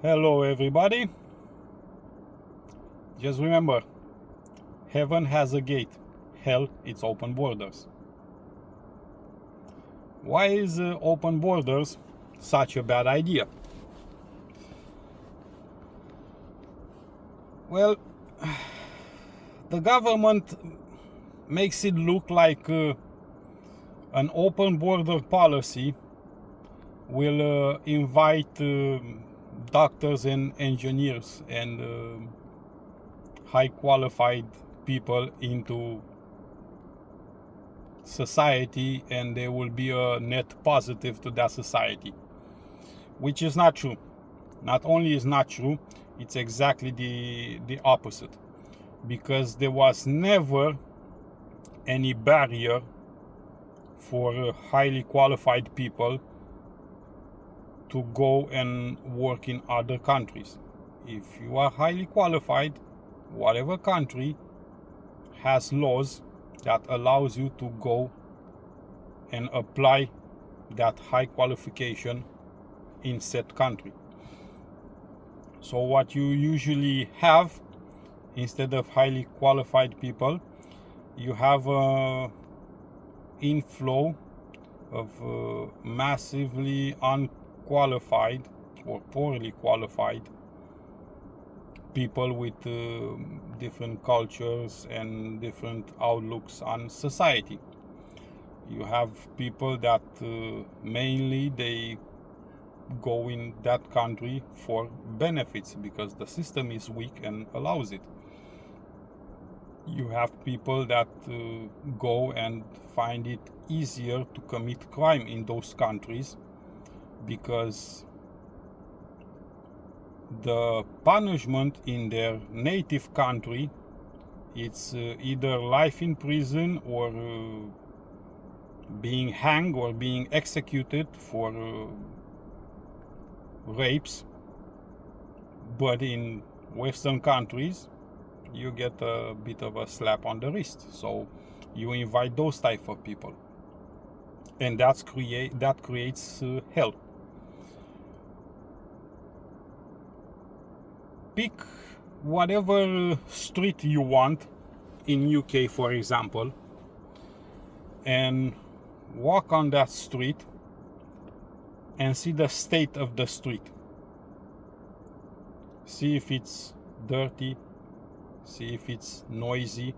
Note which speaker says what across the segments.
Speaker 1: Hello, everybody. Just remember, heaven has a gate, hell, it's open borders. Why is open borders such a bad idea? Well, the government makes it look like an open border policy will invite doctors and engineers and high qualified people into society, and there will be a net positive to that society, which is not true. Not only is not true, it's exactly the opposite, because there was never any barrier for highly qualified people to go and work in other countries. If you are highly qualified, whatever country has laws that allows you to go and apply that high qualification in said country. So what you usually have, instead of highly qualified people, you have an inflow of massively unqualified or poorly qualified people with different cultures and different outlooks on society. You have people that mainly they go in that country for benefits because the system is weak and allows it. You have people that go and find it easier to commit crime in those countries because the punishment in their native country, it's either life in prison or being hanged or being executed for rapes. But in Western countries, you get a bit of a slap on the wrist. So you invite those type of people, and that creates hell. Pick whatever street you want in UK, for example, and walk on that street and see the state of the street. See if it's dirty, see if it's noisy,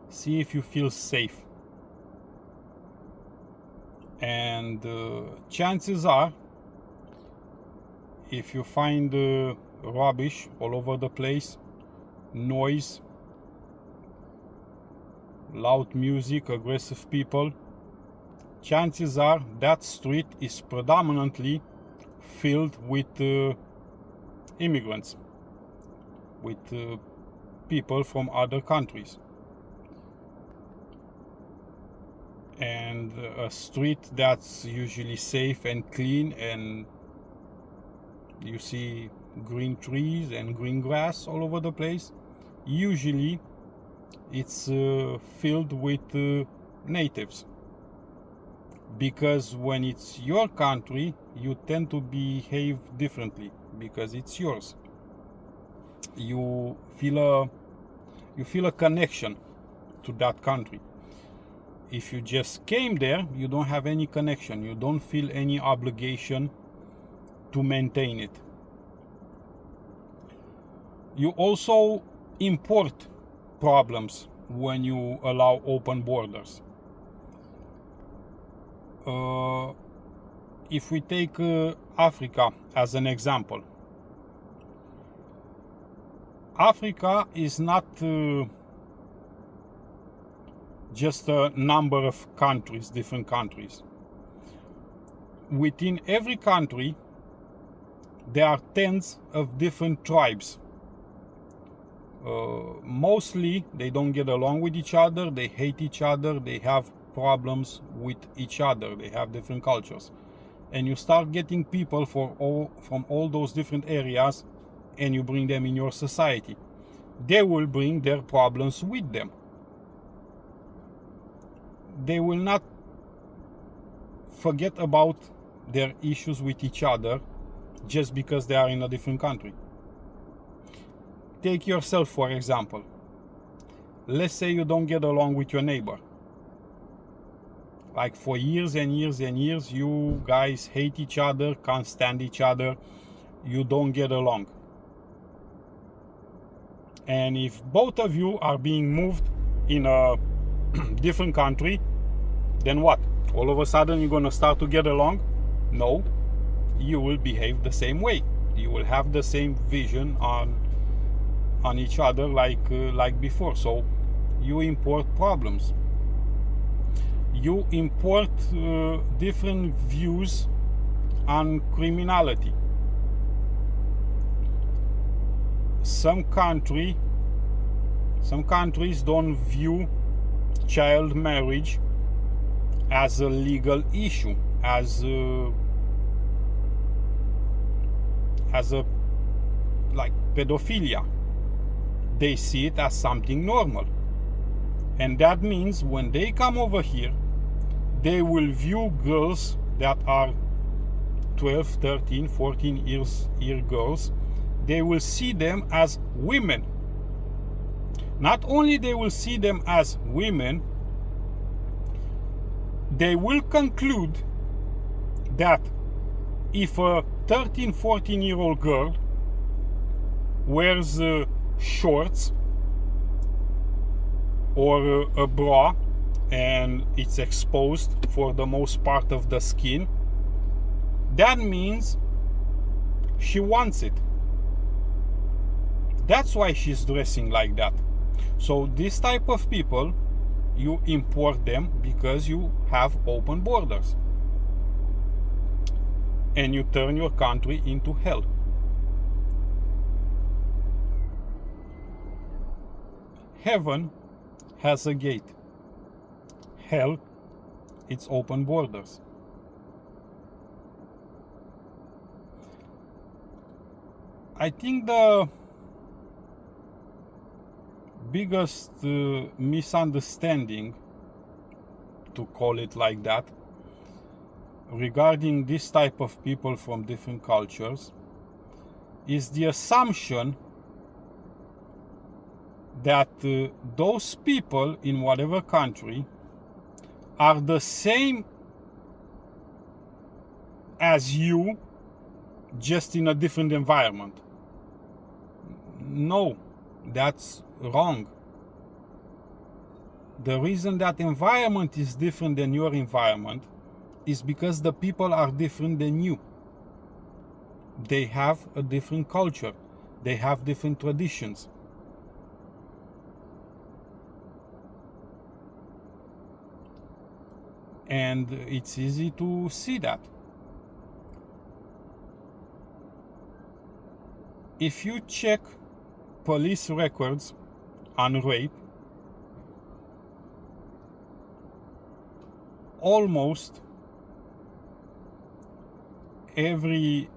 Speaker 1: see if you feel safe. And chances are, if you find rubbish all over the place, noise, loud music, aggressive people, chances are that street is predominantly filled with immigrants, with people from other countries. And a street that's usually safe and clean, and you see green trees and green grass all over the place, usually it's filled with natives. Because when it's your country, you tend to behave differently because it's yours. You feel a connection to that country. If you just came there, you don't have any connection. You don't feel any obligation to maintain it. You also import problems when you allow open borders. If we take Africa as an example, Africa is not just a number of countries, different countries. Within every country, there are tens of different tribes. Mostly, they don't get along with each other, they hate each other, they have problems with each other, they have different cultures. And you start getting people from all those different areas, and you bring them in your society. They will bring their problems with them. They will not forget about their issues with each other just because they are in a different country. Take yourself, for example. Let's say you don't get along with your neighbor. Like for years and years and years, you guys hate each other, can't stand each other, you don't get along. And if both of you are being moved in a different country, then what? All of a sudden you're gonna start to get along? No, you will behave the same way. You will have the same vision on each other like before. So you import problems. You import different views on criminality. Some countries don't view child marriage as a legal issue, as a like pedophilia. They see it as something normal. And that means when they come over here, they will view girls that are 12, 13, 14 years girls, they will see them as women. Not only they will see them as women, they will conclude that if a 13, 14-year-old girl wears shorts or a bra and it's exposed for the most part of the skin, that means she wants it. That's why she's dressing like that. So this type of people, you import them because you have open borders. And you turn your country into hell. Heaven has a gate. Hell, it's open borders. I think the biggest misunderstanding, to call it like that, regarding this type of people from different cultures is the assumption that those people in whatever country are the same as you, just in a different environment. No, that's wrong. The reason that environment is different than your environment is because the people are different than you. They have a different culture. They have different traditions. And it's easy to see that. If you check police records on rape, almost every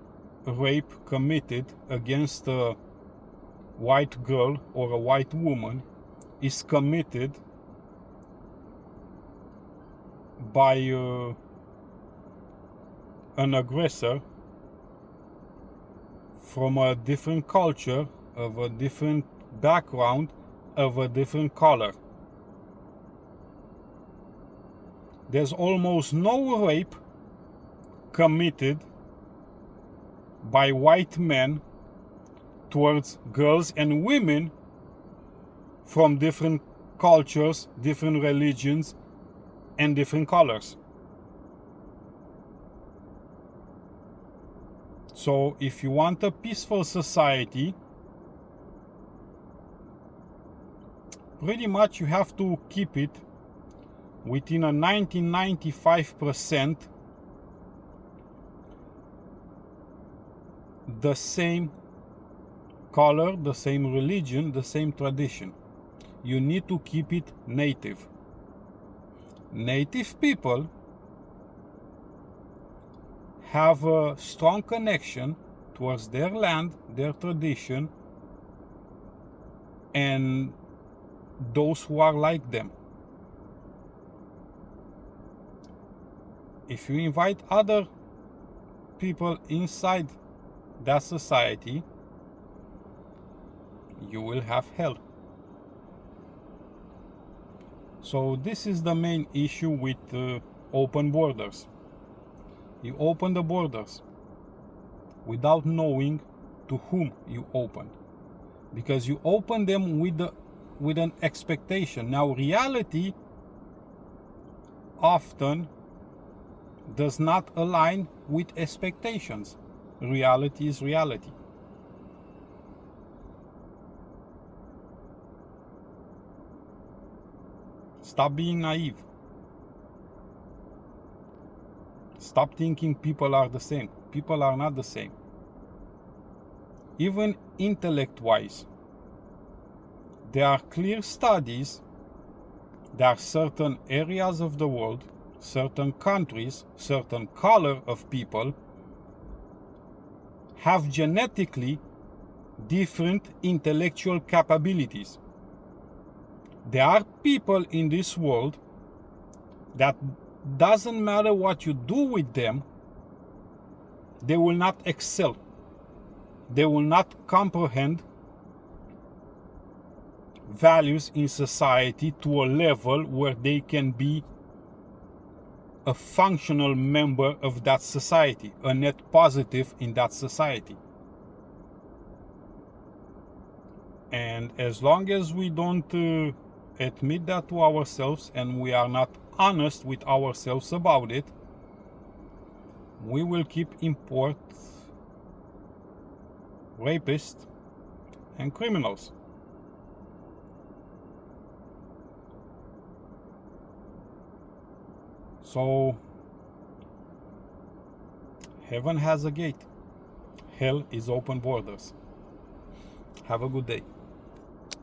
Speaker 1: rape committed against a white girl or a white woman is committed by an aggressor from a different culture, of a different background, of a different color. There's almost no rape committed by white men towards girls and women from different cultures, different religions, and different colors. So if you want a peaceful society, pretty much you have to keep it within a 95% the same color, the same religion, the same tradition. You need to keep it native. Native people have a strong connection towards their land, their tradition, and those who are like them. If you invite other people inside that society, you will have hell. So this is the main issue with open borders. You open the borders without knowing to whom you open, because you open them with an expectation. Now reality often does not align with expectations. Reality is reality. Stop being naive. Stop thinking people are the same. People are not the same. Even intellect-wise, there are clear studies that certain areas of the world, certain countries, certain color of people have genetically different intellectual capabilities. There are people in this world that doesn't matter what you do with them, they will not excel. They will not comprehend values in society to a level where they can be a functional member of that society, a net positive in that society. And as long as we don't admit that to ourselves and we are not honest with ourselves about it, we will keep import rapists and criminals. So heaven has a gate. Hell is open borders. Have a good day.